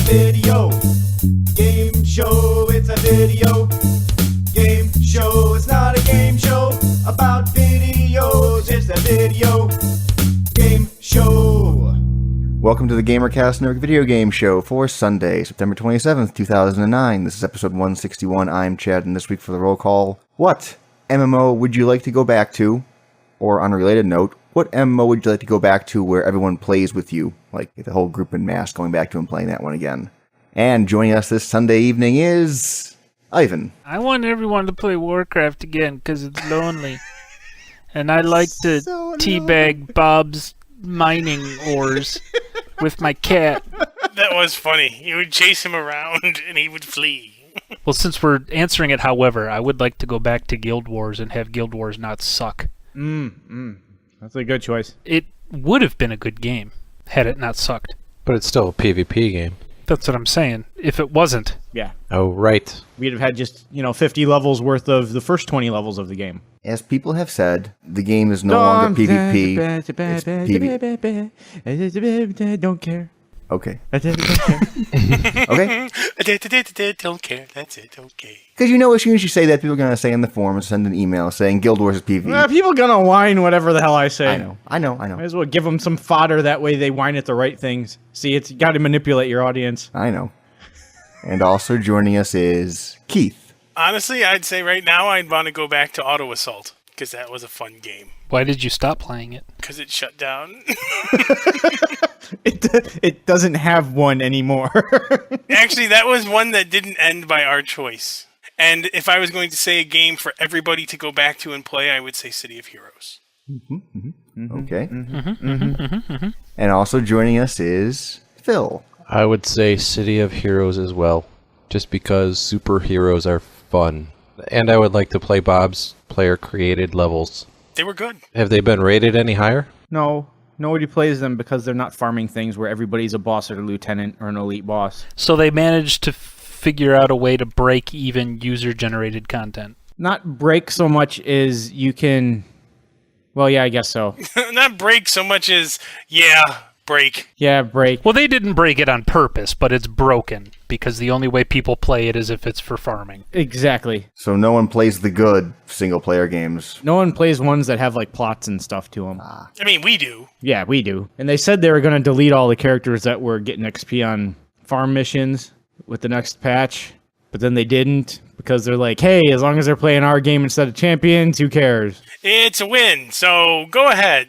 video game show. It's a video game show. It's not a game show about videos. It's a video game show. Welcome to the GamerCast Network Video Game Show for Sunday, September 27th, 2009. This is episode 161. I'm Chad, and this week for the roll call, what MMO would you like to go back to? Or on a related note, what MMO would you like to go back to where everyone plays with you? Like the whole group en masse going back to and playing that one again. And joining us this Sunday evening is Ivan. I want everyone to play Warcraft again because it's lonely. And I like to teabag Bob's mining ores with my cat. That was funny. You would chase him around and he would flee. Well, since we're answering it, however, I would like to go back to Guild Wars and have Guild Wars not suck. That's a good choice. It would have been a good game had it not sucked. But it's still a PvP game. That's what I'm saying. If it wasn't. Yeah. Oh, right. We'd have had just, 50 levels worth of the first 20 levels of the game. As people have said, the game is no longer PvP. It's Don't care. Okay. Okay. Don't care. That's it. Okay. Because as soon as you say that, people are going to say in the forum and send an email saying Guild Wars is PvP. People gonna whine whatever the hell I say. I know. Might as well give them some fodder, that way they whine at the right things. See, it's got to manipulate your audience. I know. And also joining us is Keith. Honestly, I'd say right now I'd want to go back to Auto Assault because that was a fun game. Why did you stop playing it? Because it shut down. It doesn't have one anymore. Actually, that was one that didn't end by our choice. And if I was going to say a game for everybody to go back to and play, I would say City of Heroes. Okay. And also joining us is Phil. I would say City of Heroes as well, just because superheroes are fun. And I would like to play Bob's player-created levels. They were good. Have they been rated any higher? No. Nobody plays them because they're not farming things where everybody's a boss or a lieutenant or an elite boss. So they managed to figure out a way to break even user-generated content. Not break so much as you can... Well, yeah, I guess so. Not break so much as, break. Yeah, break. Well, they didn't break it on purpose, but it's broken because the only way people play it is if it's for farming. Exactly. So no one plays the good single-player games. No one plays ones that have, plots and stuff to them. I mean, we do. Yeah, we do. And they said they were going to delete all the characters that were getting XP on farm missions with the next patch, but then they didn't because they're like, hey, as long as they're playing our game instead of Champions, who cares? It's a win, so go ahead.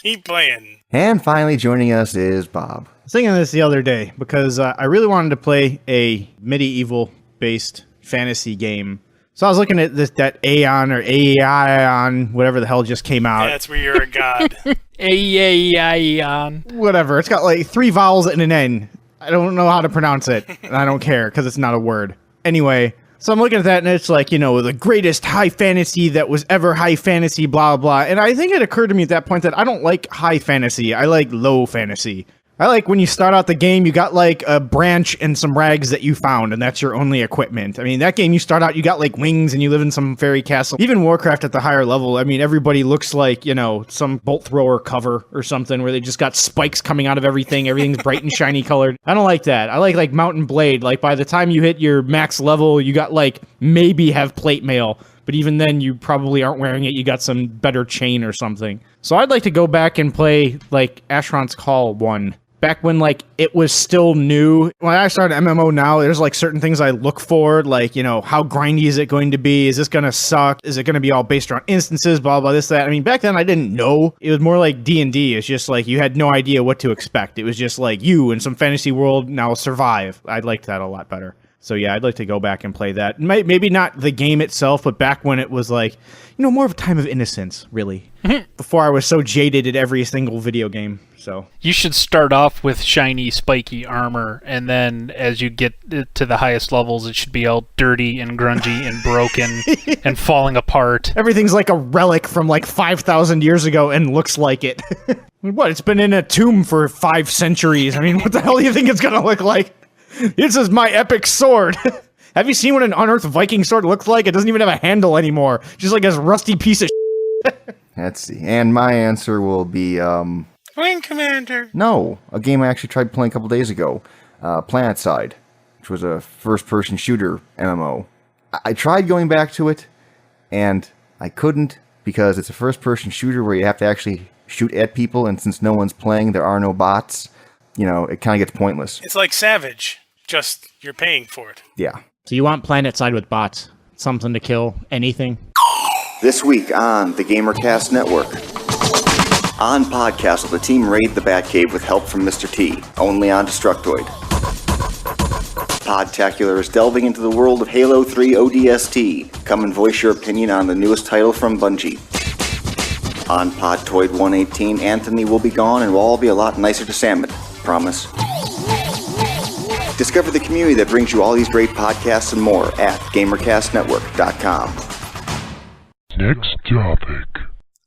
Keep playing. And finally joining us is Bob. I was thinking of this the other day because I really wanted to play a medieval-based fantasy game. So I was looking at that Aeon or Aeon, whatever the hell just came out. That's where you're a god. Aeon. Whatever. It's got 3 vowels and an N. I don't know how to pronounce it, and I don't care because it's not a word. Anyway, so I'm looking at that, and it's the greatest high fantasy that was ever high fantasy, blah, blah. And I think it occurred to me at that point that I don't like high fantasy. I like low fantasy. I like when you start out the game, you got a branch and some rags that you found, and that's your only equipment. I mean, that game, you start out, you got wings and you live in some fairy castle. Even Warcraft at the higher level, I mean, everybody looks like, some bolt thrower cover or something where they just got spikes coming out of everything. Everything's bright and shiny colored. I don't like that. I like Mountain Blade. By the time you hit your max level, you got maybe have plate mail. But even then, you probably aren't wearing it. You got some better chain or something. So I'd like to go back and play Asheron's Call 1. Back when, it was still new. When I started MMO now, there's, certain things I look for, how grindy is it going to be? Is this going to suck? Is it going to be all based around instances, blah, blah, this, that? I mean, back then, I didn't know. It was more like D&D. It's just, you had no idea what to expect. It was just, you in some fantasy world, now survive. I liked that a lot better. So, yeah, I'd like to go back and play that. Maybe not the game itself, but back when it was, more of a time of innocence, really. Before I was so jaded at every single video game. So you should start off with shiny, spiky armor, and then as you get to the highest levels, it should be all dirty and grungy and broken and falling apart. Everything's like a relic from 5,000 years ago and looks like it. What? It's been in a tomb for 5 centuries. I mean, what the hell do you think it's gonna look like? This is my epic sword. Have you seen what an unearthed Viking sword looks like? It doesn't even have a handle anymore. Just this rusty piece of Let's see. And my answer will be, Wing Commander. No, a game I actually tried playing a couple days ago. PlanetSide, which was a first-person shooter MMO. I tried going back to it, and I couldn't because it's a first-person shooter where you have to actually shoot at people, and since no one's playing, there are no bots. It kind of gets pointless. It's like Savage, just you're paying for it. Yeah. So you want PlanetSide with bots? Something to kill anything? This week on the GamerCast Network. On Podcast, the team raid the Batcave with help from Mr. T, only on Destructoid. Podtacular is delving into the world of Halo 3 ODST. Come and voice your opinion on the newest title from Bungie. On Podtoid 118, Anthony will be gone and we'll all be a lot nicer to Samet. Promise. Discover the community that brings you all these great podcasts and more at GamerCastNetwork.com. Next topic.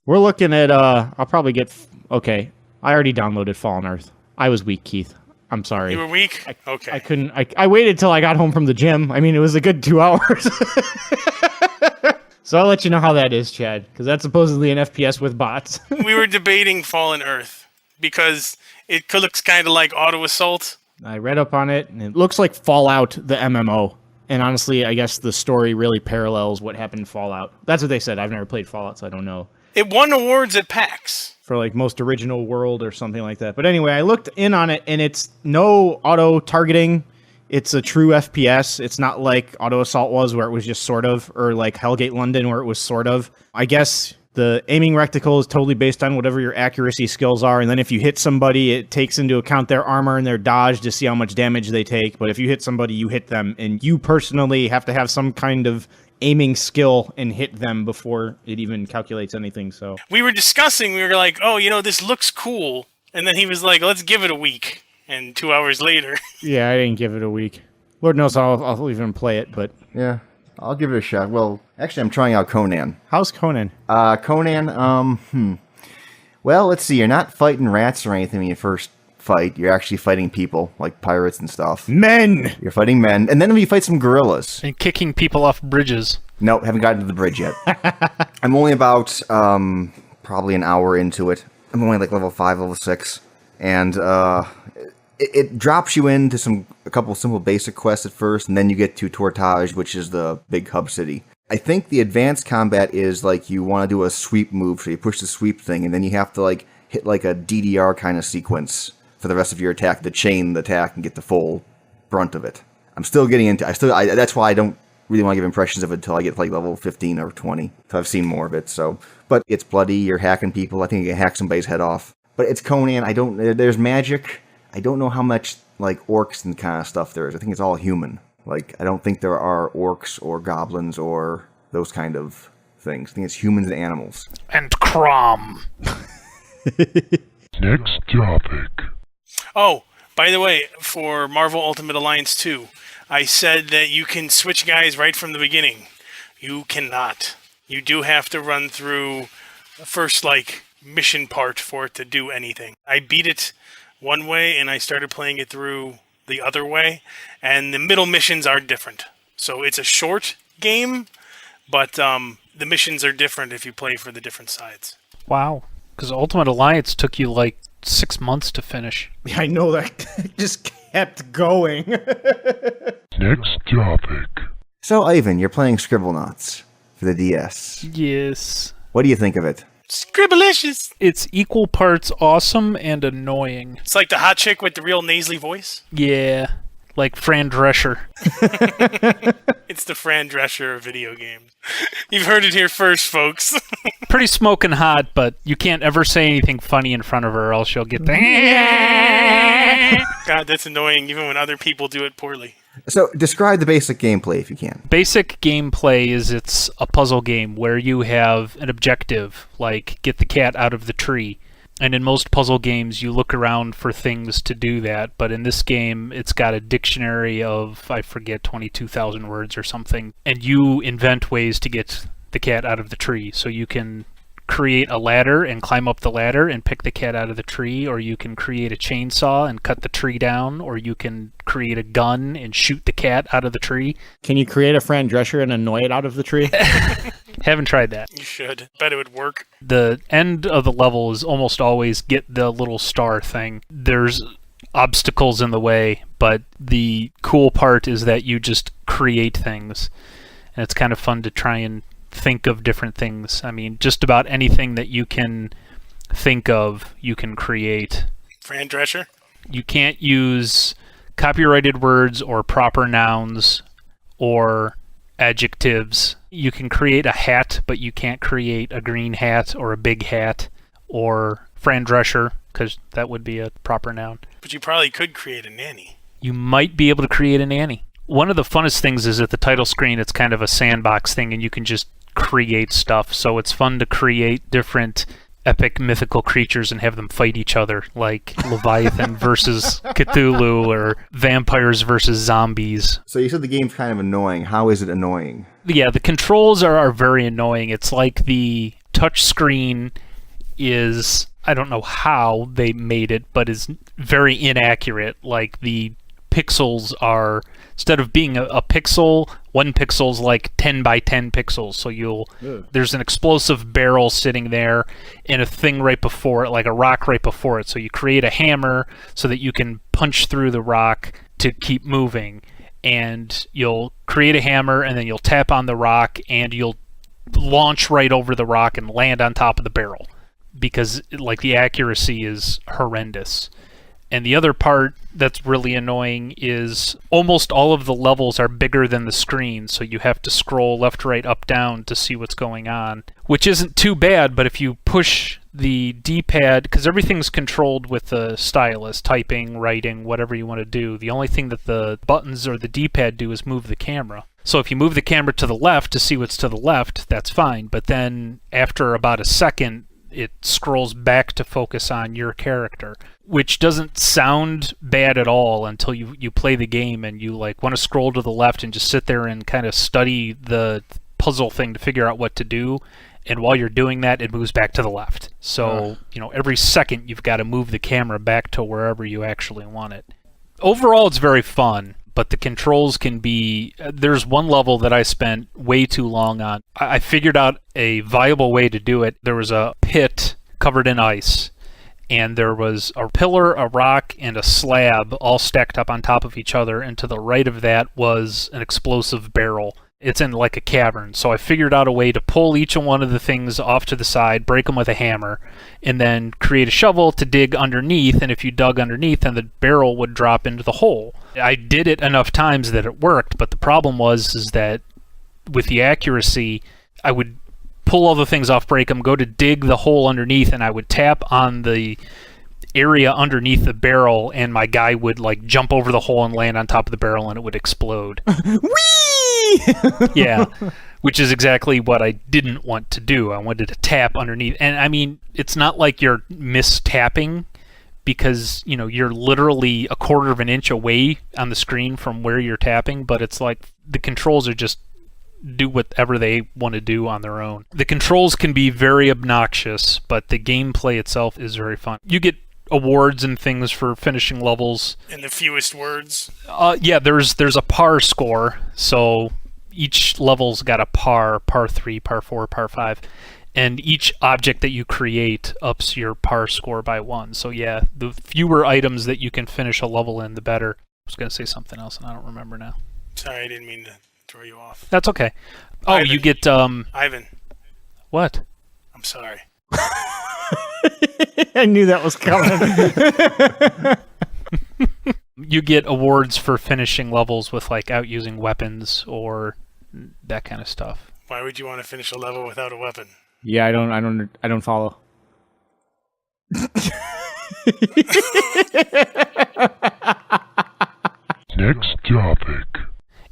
We're looking at, I'll probably get, okay, I already downloaded Fallen Earth. I was weak, Keith. I'm sorry. You were weak? Okay. I couldn't, I waited till I got home from the gym. I mean, it was a good 2 hours. So I'll let you know how that is, Chad, because that's supposedly an FPS with bots. We were debating Fallen Earth because it looks kind of like Auto Assault. I read up on it, and it looks like Fallout, the MMO. And honestly, I guess the story really parallels what happened in Fallout. That's what they said. I've never played Fallout, so I don't know. It won awards at PAX. For like most original world or something like that. But anyway, I looked in on it, and it's no auto-targeting. It's a true FPS. It's not like Auto Assault was, where it was just sort of, or like Hellgate London, where it was sort of. I guess the aiming reticle is totally based on whatever your accuracy skills are, and then if you hit somebody, it takes into account their armor and their dodge to see how much damage they take. But if you hit somebody, you hit them, and you personally have to have some kind of aiming skill and hit them before it even calculates anything. So we were discussing, we were like, oh, this looks cool. And then he was like, let's give it a week. And 2 hours later. Yeah, I didn't give it a week. Lord knows I'll even play it, but... Yeah, I'll give it a shot. Well, actually, I'm trying out Conan. How's Conan? Well, let's see. You're not fighting rats or anything when you first fight. You're actually fighting people, like pirates and stuff. Men! You're fighting men. And then you fight some gorillas. And kicking people off bridges. Nope, haven't gotten to the bridge yet. I'm only about, probably an hour into it. I'm only like level 5, level 6. And, it drops you into a couple simple basic quests at first, and then you get to Tortage, which is the big hub city. I think the advanced combat is like you want to do a sweep move, so you push the sweep thing, and then you have to like hit like a DDR kind of sequence for the rest of your attack to chain the attack and get the full brunt of it. I'm still getting into. That's why I don't really want to give impressions of it until I get like level 15 or 20. So I've seen more of it. So, but it's bloody. You're hacking people. I think you can hack somebody's head off. But it's Conan. There's magic. I don't know how much, like, orcs and kind of stuff there is. I think it's all human. Like, I don't think there are orcs or goblins or those kind of things. I think it's humans and animals. And Crom. Next topic. Oh, by the way, for Marvel Ultimate Alliance 2, I said that you can switch guys right from the beginning. You cannot. You do have to run through the first, mission part for it to do anything. I beat it one way, and I started playing it through the other way, and the middle missions are different. So it's a short game, but the missions are different if you play for the different sides. Wow. Because Ultimate Alliance took you 6 months to finish. Yeah, I know that. Just kept going. Next topic. So, Ivan, you're playing Scribblenauts for the DS. Yes. What do you think of it? Scribblicious! It's equal parts awesome and annoying. It's like the hot chick with the real nasally voice. Yeah. Like Fran Drescher. It's the Fran Drescher of video games. You've heard it here first, folks. Pretty smoking hot, but you can't ever say anything funny in front of her or else she'll get the... God, that's annoying, even when other people do it poorly. So, describe the basic gameplay if you can. Basic gameplay is it's a puzzle game where you have an objective, like get the cat out of the tree. And in most puzzle games, you look around for things to do that. But in this game, it's got a dictionary of, 22,000 words or something. And you invent ways to get the cat out of the tree. So you can create a ladder and climb up the ladder and pick the cat out of the tree, or you can create a chainsaw and cut the tree down, or you can create a gun and shoot the cat out of the tree. Can you create a Fran Drescher and annoy it out of the tree? Haven't tried that. You should. Bet it would work. The end of the level is almost always get the little star thing. There's obstacles in the way, but the cool part is that you just create things, and it's kind of fun to try and think of different things. I mean, just about anything that you can think of, you can create. Fran Drescher? You can't use copyrighted words or proper nouns or adjectives. You can create a hat, but you can't create a green hat or a big hat or Fran Drescher, because that would be a proper noun. But you probably could create a nanny. You might be able to create a nanny. One of the funnest things is at the title screen, it's kind of a sandbox thing, and you can just create stuff. So it's fun to create different epic mythical creatures and have them fight each other, like Leviathan versus Cthulhu or vampires versus zombies. So you said the game's kind of annoying. How is it annoying? Yeah, the controls are very annoying. It's like the touch screen is, I don't know how they made it, but is very inaccurate. Like the pixels are, instead of being a pixel, one pixel's like 10 by 10 pixels. So there's an explosive barrel sitting there and a thing right before it, like a rock right before it. So you create a hammer so that you can punch through the rock to keep moving. And you'll create a hammer and then you'll tap on the rock and you'll launch right over the rock and land on top of the barrel, because like the accuracy is horrendous. And the other part that's really annoying is almost all of the levels are bigger than the screen, so you have to scroll left, right, up, down to see what's going on, which isn't too bad, but if you push the D-pad, because everything's controlled with the stylus, typing, writing, whatever you want to do, the only thing that the buttons or the D-pad do is move the camera. So if you move the camera to the left to see what's to the left, that's fine, but then after about a second, it scrolls back to focus on your character, which doesn't sound bad at all until you play the game and you like want to scroll to the left and just sit there and kind of study the puzzle thing to figure out what to do. And while you're doing that, it moves back to the left. So, every second you've got to move the camera back to wherever you actually want it. Overall, it's very fun, but the controls can be... There's one level that I spent way too long on. I figured out a viable way to do it. There was a pit covered in ice, and there was a pillar, a rock, and a slab all stacked up on top of each other, and to the right of that was an explosive barrel. It's in like a cavern, so I figured out a way to pull each one of the things off to the side, break them with a hammer, and then create a shovel to dig underneath, and if you dug underneath, then the barrel would drop into the hole. I did it enough times that it worked, but the problem was that with the accuracy, I would pull all the things off, break them, go to dig the hole underneath, and I would tap on the area underneath the barrel, and my guy would like jump over the hole and land on top of the barrel, and it would explode. Whee! Yeah, which is exactly what I didn't want to do. I wanted to tap underneath, and I mean, it's not like you're mistapping, because you're literally a quarter of an inch away on the screen from where you're tapping, but it's like the controls are just do whatever they want to do on their own. The controls can be very obnoxious, but the gameplay itself is very fun. You get awards and things for finishing levels. In the fewest words? Yeah, there's a par score, so each level's got a par 3, par 4, par 5, and each object that you create ups your par score by 1. So yeah, the fewer items that you can finish a level in, the better. I was going to say something else, and I don't remember now. Sorry, I didn't mean to throw you off. That's okay. Oh, Ivan. You get... Ivan. What? I'm sorry. I knew that was coming. You get awards for finishing levels with like out using weapons or that kind of stuff. Why would you want to finish a level without a weapon? Yeah, I don't follow. Next topic.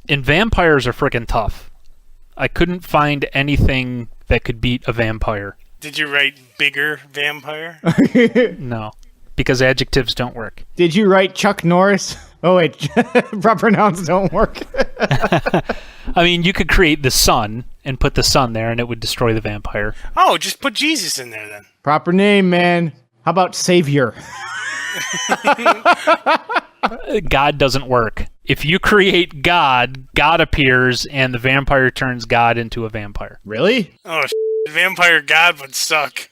And vampires are freaking tough. I couldn't find anything that could beat a vampire. Did you write bigger vampire? No, because adjectives don't work. Did you write Chuck Norris? Oh wait, proper nouns don't work. I mean, you could create the sun and put the sun there and it would destroy the vampire. Oh, just put Jesus in there then. Proper name, man. How about Savior? God doesn't work. If you create God, God appears and the vampire turns God into a vampire. Really? Oh, vampire God would suck.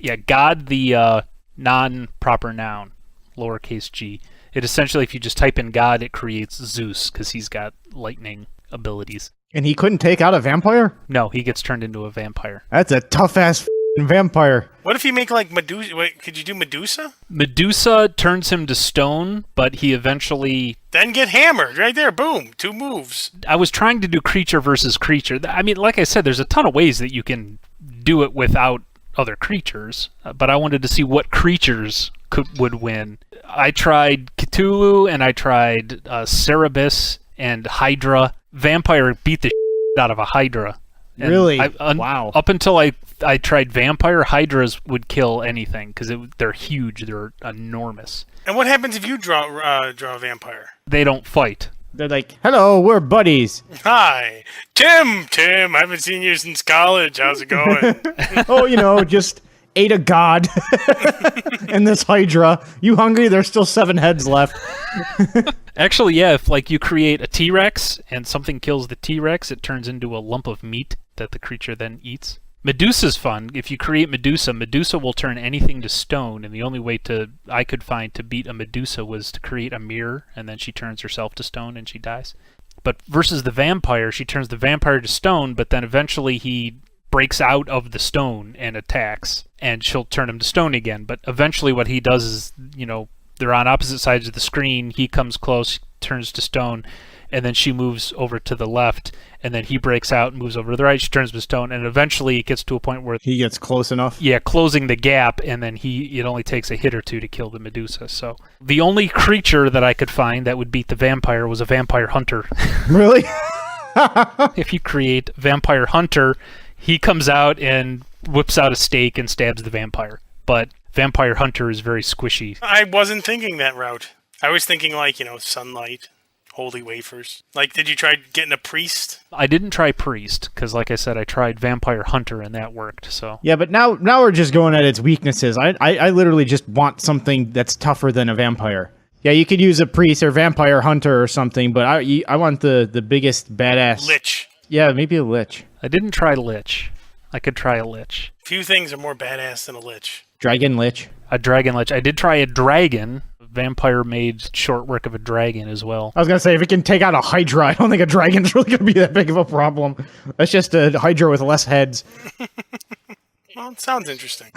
Yeah, God, the non-proper noun, lowercase g. It essentially, if you just type in God, it creates Zeus because he's got lightning abilities. And he couldn't take out a vampire? No, he gets turned into a vampire. That's a tough-ass vampire. What if you make like Medusa? Wait, could you do Medusa? Medusa turns him to stone, but he eventually... Then get hammered right there. Boom, 2 moves. I was trying to do creature versus creature. I mean, like I said, there's a ton of ways that you can do it without other creatures, but I wanted to see what creatures would win. I tried Cthulhu, and I tried Cerberus and Hydra. Vampire beat the out of a Hydra. And Really? Wow. Up until I tried Vampire, Hydras would kill anything because they're huge. They're enormous. And what happens if you draw a vampire? They don't fight. They're like, hello, we're buddies. Hi, Tim. I haven't seen you since college. How's it going? Oh, just ate a god. And this Hydra. You hungry? There's still 7 heads left. Actually, yeah, if like you create a T-Rex and something kills the T-Rex, it turns into a lump of meat that the creature then eats. Medusa's fun. If you create Medusa will turn anything to stone, and the only way I could find to beat a Medusa was to create a mirror, and then she turns herself to stone and she dies. But versus the vampire, she turns the vampire to stone, but then eventually he breaks out of the stone and attacks, and she'll turn him to stone again. But eventually what he does is, they're on opposite sides of the screen. He comes close, turns to stone, and then she moves over to the left, and then he breaks out and moves over to the right. She turns to stone, and eventually it gets to a point where He gets close enough. yeah, closing the gap, and then it only takes a hit or two to kill the Medusa. So the only creature that I could find that would beat the vampire was a vampire hunter. Really? If you create vampire hunter, he comes out and whips out a stake and stabs the vampire. But vampire hunter is very squishy. I wasn't thinking that route. I was thinking like, sunlight, holy wafers. Like, did you try getting a priest? I didn't try priest because, like I said, I tried vampire hunter and that worked. So Yeah, but now we're just going at its weaknesses. I literally just want something that's tougher than a vampire. Yeah, you could use a priest or vampire hunter or something, but I want the biggest badass. Lich. Yeah, maybe a lich. I didn't try lich. I could try a lich. Few things are more badass than a lich. Dragon lich. A dragon lich. I did try a dragon. Vampire made short work of a dragon as well. I was gonna say, if it can take out a Hydra, I don't think a dragon's really gonna be that big of a problem. That's just a Hydra with less heads. Well, it sounds interesting.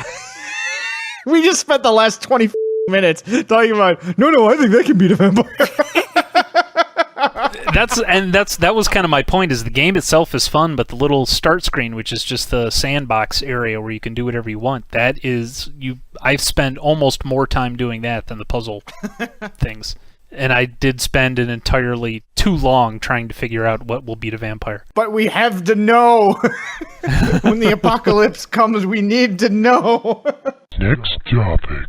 We just spent the last 20 minutes talking about, no, I think that can beat a vampire. That was kind of my point. Is the game itself is fun, but the little start screen, which is just the sandbox area where you can do whatever you want, I've spent almost more time doing that than the puzzle things. And I did spend an entirely too long trying to figure out what will beat a vampire. But we have to know. When the apocalypse comes, we need to know. Next topic.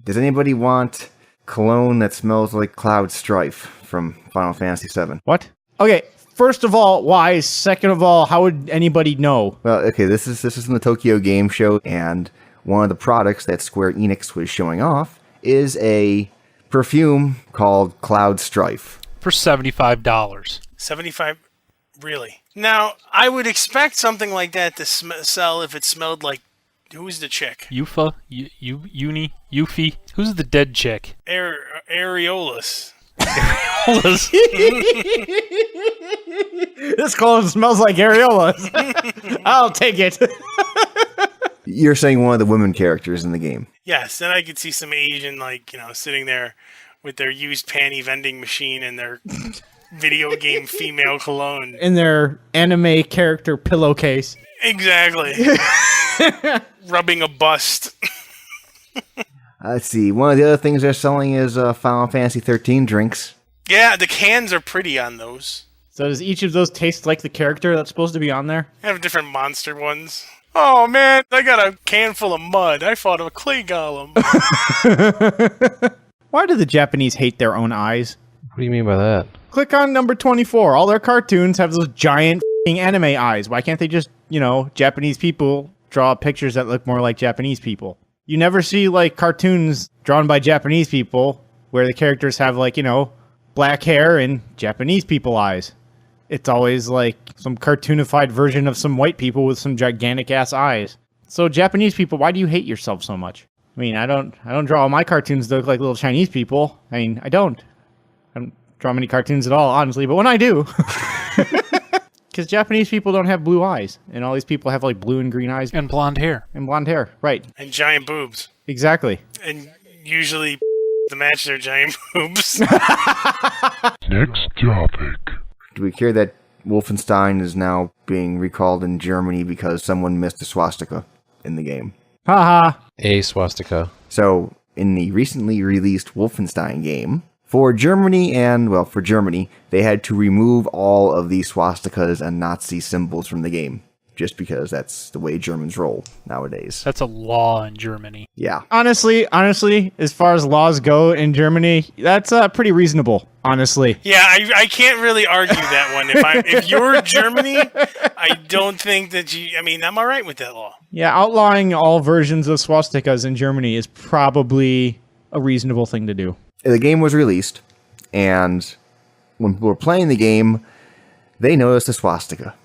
Does anybody want cologne that smells like Cloud Strife from Final Fantasy VII? What? Okay, first of all, why? Second of all, how would anybody know? Well, okay, this is in the Tokyo Game Show, and one of the products that Square Enix was showing off is a perfume called Cloud Strife. For $75. 75? Really? Now, I would expect something like that to sell if it smelled like... Who's the chick? Yufa? Yuffie? Who's the dead chick? Areolus. This cologne smells like areolas. I'll take it. You're saying one of the women characters in the game. Yes, then I could see some Asian, sitting there with their used panty vending machine and their video game female cologne. In their anime character pillowcase. Exactly. Rubbing a bust. Let's see. One of the other things they're selling is Final Fantasy 13 drinks. Yeah, the cans are pretty on those. So does each of those taste like the character that's supposed to be on there? I have different monster ones. Oh man, I got a can full of mud. I fought a clay golem. Why do the Japanese hate their own eyes? What do you mean by that? Click on number 24. All their cartoons have those giant anime eyes. Why can't they just, Japanese people draw pictures that look more like Japanese people? You never see, cartoons drawn by Japanese people where the characters have, black hair and Japanese people eyes. It's always, some cartoonified version of some white people with some gigantic-ass eyes. So, Japanese people, why do you hate yourself so much? I mean, I don't draw all my cartoons to look like little Chinese people. I mean, I don't draw many cartoons at all, honestly, but when I do, because Japanese people don't have blue eyes, and all these people have like blue and green eyes And blonde hair. and blonde hair, right? And giant boobs. Exactly. And usually to match their giant boobs. Next topic. Do we hear that Wolfenstein is now being recalled in Germany because someone missed a swastika in the game? Haha. A swastika. So, in the recently released Wolfenstein game, for Germany, they had to remove all of the swastikas and Nazi symbols from the game, just because that's the way Germans roll nowadays. That's a law in Germany. Yeah. Honestly, as far as laws go in Germany, that's pretty reasonable. Honestly. Yeah, I can't really argue that one. If you're Germany, I don't think that I'm all right with that law. Yeah, outlawing all versions of swastikas in Germany is probably a reasonable thing to do. The game was released, and when people were playing the game, they noticed a swastika.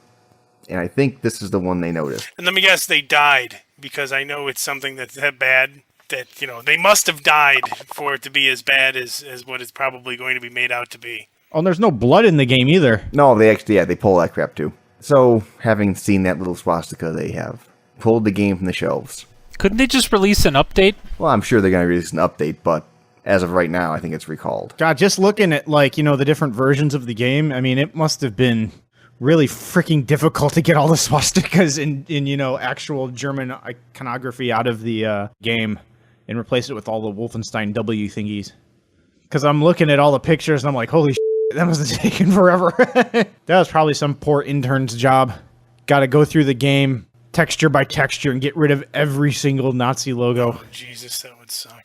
And I think this is the one they noticed. And let me guess, they died, because I know it's something that's that bad that, they must have died for it to be as bad as what it's probably going to be made out to be. Oh, there's no blood in the game either. No, they pull that crap too. So, having seen that little swastika, they have pulled the game from the shelves. Couldn't they just release an update? Well, I'm sure they're going to release an update, but as of right now, I think it's recalled. God, just looking at, the different versions of the game, I mean, it must have been really freaking difficult to get all the swastikas in actual German iconography out of the game and replace it with all the Wolfenstein W thingies. Because I'm looking at all the pictures and I'm like, holy shit, that must have taken forever. That was probably some poor intern's job. Got to go through the game texture by texture and get rid of every single Nazi logo. Oh, Jesus, that would suck.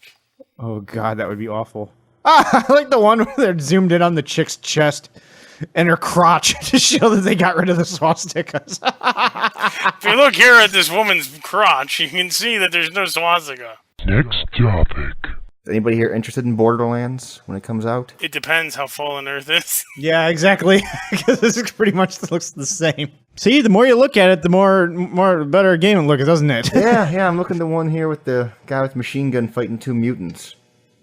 Oh god, that would be awful. I like the one where they're zoomed in on the chick's chest and her crotch to show that they got rid of the swastikas. If you look here at this woman's crotch, you can see that there's no swastika. Next topic. Is anybody here interested in Borderlands when it comes out? It depends how fallen Earth is. Yeah, exactly. Because this pretty much looks the same. See, the more you look at it, the more better a game it looks, doesn't it? Yeah, I'm looking at the one here with the guy with the machine gun fighting two mutants.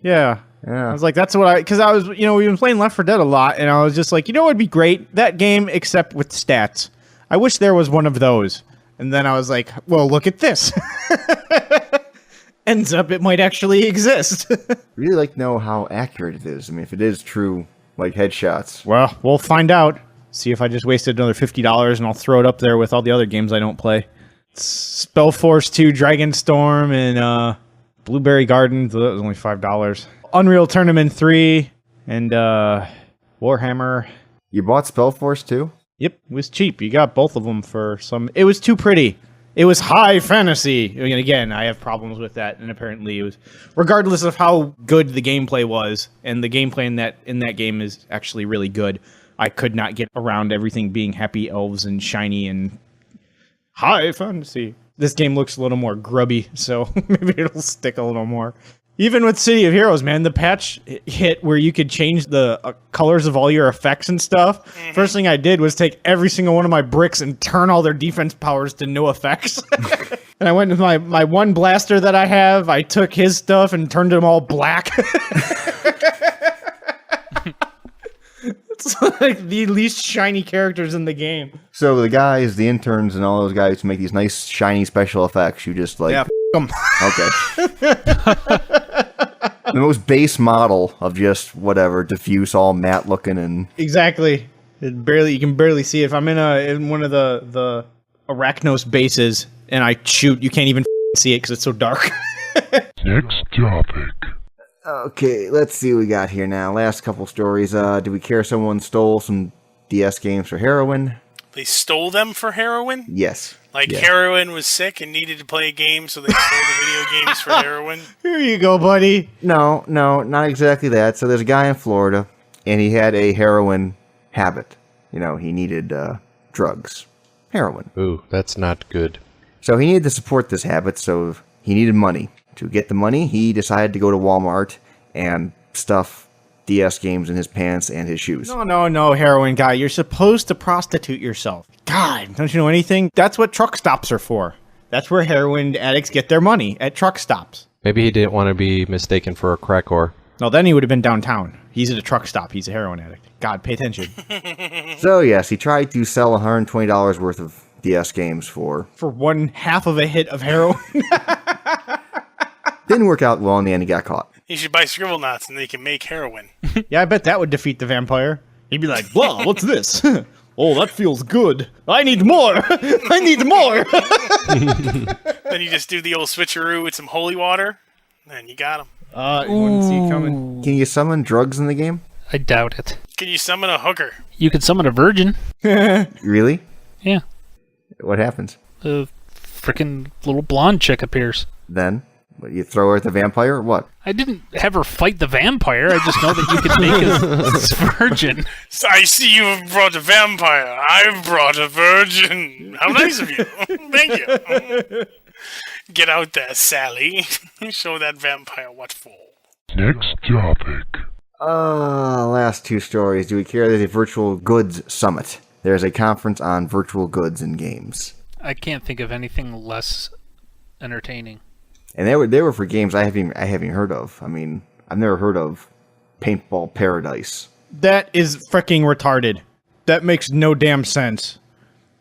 Yeah. Yeah. I was like, that's what because I was, we've been playing Left 4 Dead a lot, and I was just like, what would be great? That game, except with stats. I wish there was one of those. And then I was like, well, look at this. Ends up, it might actually exist. Really like to know how accurate it is. I mean, if it is true, like headshots. Well, we'll find out. See if I just wasted another $50 and I'll throw it up there with all the other games I don't play. Spellforce 2, Dragonstorm, and Blueberry Garden. That was only $5. Unreal Tournament 3, and Warhammer. You bought Spellforce too? Yep, it was cheap. You got both of them for some... It was too pretty. It was high fantasy. And again, I have problems with that, and apparently it was... Regardless of how good the gameplay was, and the gameplay in that game is actually really good, I could not get around everything being happy elves and shiny and high fantasy. This game looks a little more grubby, so maybe it'll stick a little more. Even with City of Heroes, man, the patch hit where you could change the colors of all your effects and stuff. Mm-hmm. First thing I did was take every single one of my bricks and turn all their defense powers to no effects. And I went with my one blaster that I have. I took his stuff and turned them all black. It's like the least shiny characters in the game. So the guys, the interns, and all those guys who make these nice, shiny special effects, you just like... Yeah, them. Okay. The most base model of just whatever, diffuse, all matte looking, and... Exactly. You can barely see it. If I'm in one of the Arachnos bases and I shoot, you can't even see it because it's so dark. Next topic. Okay, let's see what we got here now. Last couple stories. Do we care someone stole some DS games for Heroin? They stole them for Heroin? Yes. Like Yeah. Heroin was sick and needed to play a game, so they stole the video games for Heroin? Here you go, buddy. No, not exactly that. So there's a guy in Florida, and he had a heroin habit. He needed drugs. Heroin. Ooh, that's not good. So he needed to support this habit, so he needed money. To get the money, he decided to go to Walmart and stuff DS games in his pants and his shoes. No, heroin guy. You're supposed to prostitute yourself. God, don't you know anything? That's what truck stops are for. That's where heroin addicts get their money, at truck stops. Maybe he didn't want to be mistaken for a crack whore. No, then he would have been downtown. He's at a truck stop. He's a heroin addict. God, pay attention. So yes, he tried to sell $120 worth of DS games for. For one half of a hit of heroin. Didn't work out well in the end. He got caught. You should buy Scribblenauts and they can make heroin. Yeah, I bet that would defeat the vampire. He'd be like, "Blah, what's this? Oh, that feels good. I need more. I need more." Then you just do the old switcheroo with some holy water, and you got him. You wouldn't see it coming. Can you summon drugs in the game? I doubt it. Can you summon a hooker? You could summon a virgin. Really? Yeah. What happens? A freaking little blonde chick appears. Then? What, you throw her at the vampire or what? I didn't have her fight the vampire. I just know that you could make a virgin. So I see you have brought a vampire. I've brought a virgin. How nice of you. Thank you. Get out there, Sally. Show that vampire what for. Next topic. Last two stories. Do we care? There's a virtual goods summit. There's a conference on virtual goods and games. I can't think of anything less entertaining. And they were for games I haven't heard of. I mean, I've never heard of Paintball Paradise. That is freaking retarded. That makes no damn sense.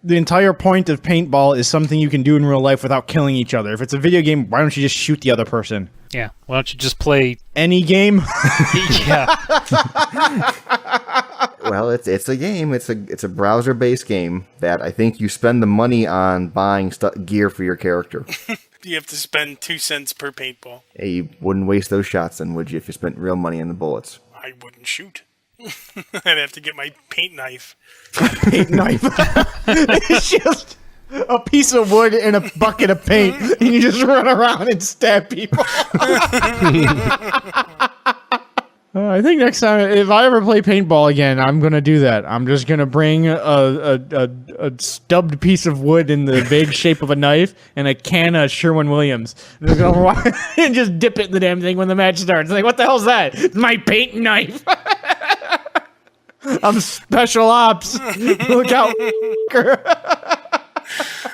The entire point of paintball is something you can do in real life without killing each other. If it's a video game, why don't you just shoot the other person? Yeah, why don't you just play... Any game? Yeah. Well, it's a game. It's a browser-based game that I think you spend the money on buying gear for your character. You have to spend 2 cents per paintball. Hey, you wouldn't waste those shots then, would you, if you spent real money on the bullets? I wouldn't shoot. I'd have to get my paint knife. Paint knife. It's just a piece of wood and a bucket of paint, and you just run around and stab people. I think next time, if I ever play paintball again, I'm gonna do that. I'm just gonna bring a stubbed piece of wood in the big shape of a knife and a can of Sherwin-Williams. And just gonna and just dip it in the damn thing when the match starts. Like, what the hell's that? It's my paint knife. I'm special ops. Look out.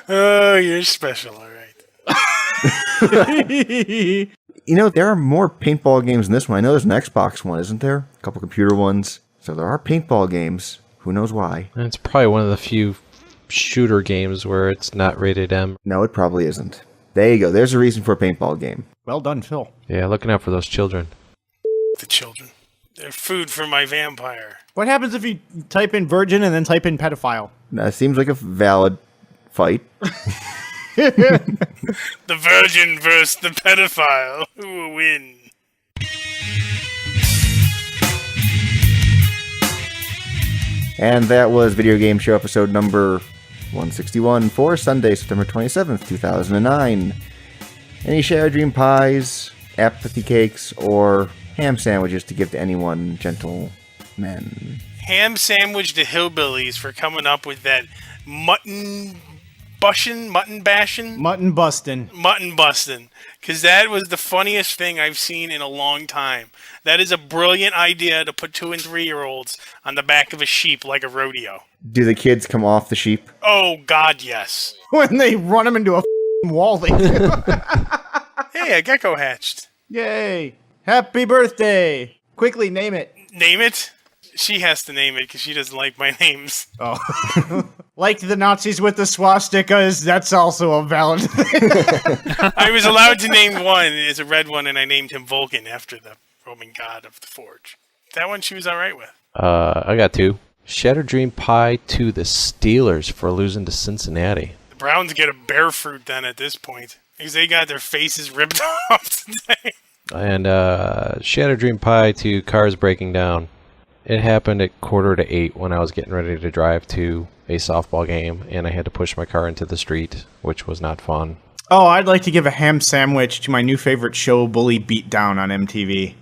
Oh, you're special, all right. You know, there are more paintball games than this one. I know there's an Xbox one, isn't there? A couple computer ones. So there are paintball games. Who knows why? And it's probably one of the few shooter games where it's not rated M. No, it probably isn't. There you go. There's a reason for a paintball game. Well done, Phil. Yeah, looking out for those children. The children. They're food for my vampire. What happens if you type in virgin and then type in pedophile? That seems like a valid fight. The virgin versus the pedophile. Who will win? And that was Video Game Show episode number 161 for Sunday, September 27th, 2009. Any Shadow Dream pies, apathy cakes, or ham sandwiches to give to anyone, gentlemen? Ham sandwich to hillbillies for coming up with that mutton bushin', mutton bashin'? Mutton bustin'. Mutton bustin'. Because that was the funniest thing I've seen in a long time. That is a brilliant idea to put 2- and 3-year-olds on the back of a sheep like a rodeo. Do the kids come off the sheep? Oh, God, yes. When they run them into a wall, they do. Hey, a gecko hatched. Yay. Happy birthday. Quickly, name it. Name it? She has to name it because she doesn't like my names. Oh. Like the Nazis with the swastikas, that's also a valid thing. I was allowed to name one as a red one, and I named him Vulcan after the Roman god of the forge. That one she was all right with. I got 2. Shattered Dream Pie to the Steelers for losing to Cincinnati. The Browns get a bear fruit then at this point because they got their faces ripped off today. And Shattered Dream Pie to cars breaking down. It happened at 7:45 when I was getting ready to drive to a softball game, and I had to push my car into the street, which was not fun. Oh, I'd like to give a ham sandwich to my new favorite show, Bully Beatdown on MTV.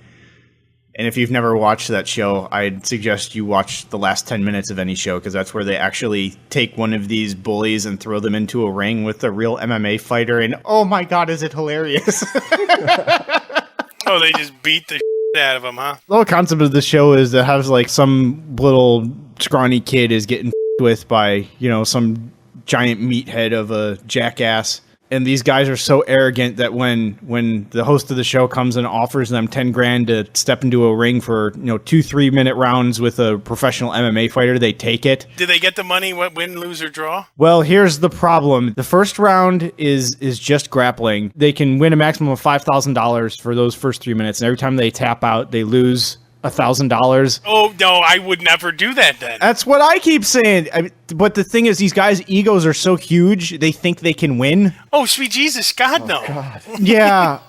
And if you've never watched that show, I'd suggest you watch the last 10 minutes of any show, because that's where they actually take one of these bullies and throw them into a ring with a real MMA fighter, and oh my god, is it hilarious. Oh, they just beat the out of him, huh? The whole concept of the show is that has like some little scrawny kid is getting with by, you know, some giant meathead of a jackass. And these guys are so arrogant that when the host of the show comes and offers them 10 grand to step into a ring for 2 3-minute rounds with a professional MMA fighter, they take it. Do they get the money? Win, lose, or draw? Well, here's the problem. The first round is just grappling. They can win a maximum of $5,000 for those first 3 minutes, and every time they tap out, they lose $1,000. Oh, no, I would never do that then. That's what I keep saying. But the thing is, these guys' egos are so huge, they think they can win. Oh, sweet Jesus, God, no. God. Yeah.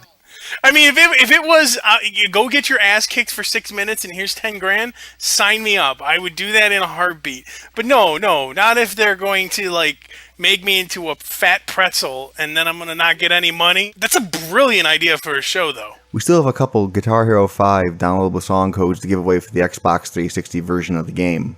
I mean, if it was, you go get your ass kicked for 6 minutes and here's 10 grand, sign me up. I would do that in a heartbeat. But no, not if they're going to, like, make me into a fat pretzel and then I'm going to not get any money. That's a brilliant idea for a show, though. We still have a couple Guitar Hero 5 downloadable song codes to give away for the Xbox 360 version of the game.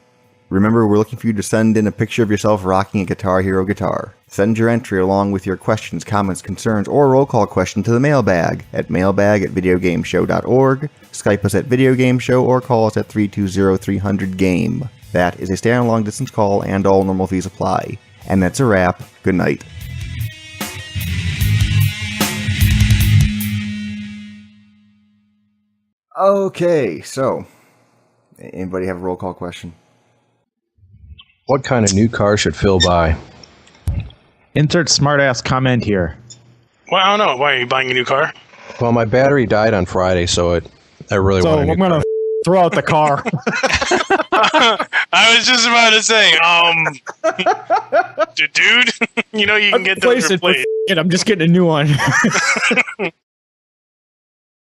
Remember, we're looking for you to send in a picture of yourself rocking a Guitar Hero guitar. Send your entry along with your questions, comments, concerns, or roll call question to the mailbag at mailbag@videogameshow.org, Skype us at videogameshow, or call us at 320-300-GAME. That is a stay on long distance call and all normal fees apply. And that's a wrap. Good night. Okay, so anybody have a roll call question? What kind of new car should Phil buy? Insert smartass comment here. Well, I don't know. Why are you buying a new car? Well, my battery died on Friday, so I really So want a new I'm gonna throw out the car. I was just about to say, dude, you can get those Replace it, replaced. I'm just getting a new one.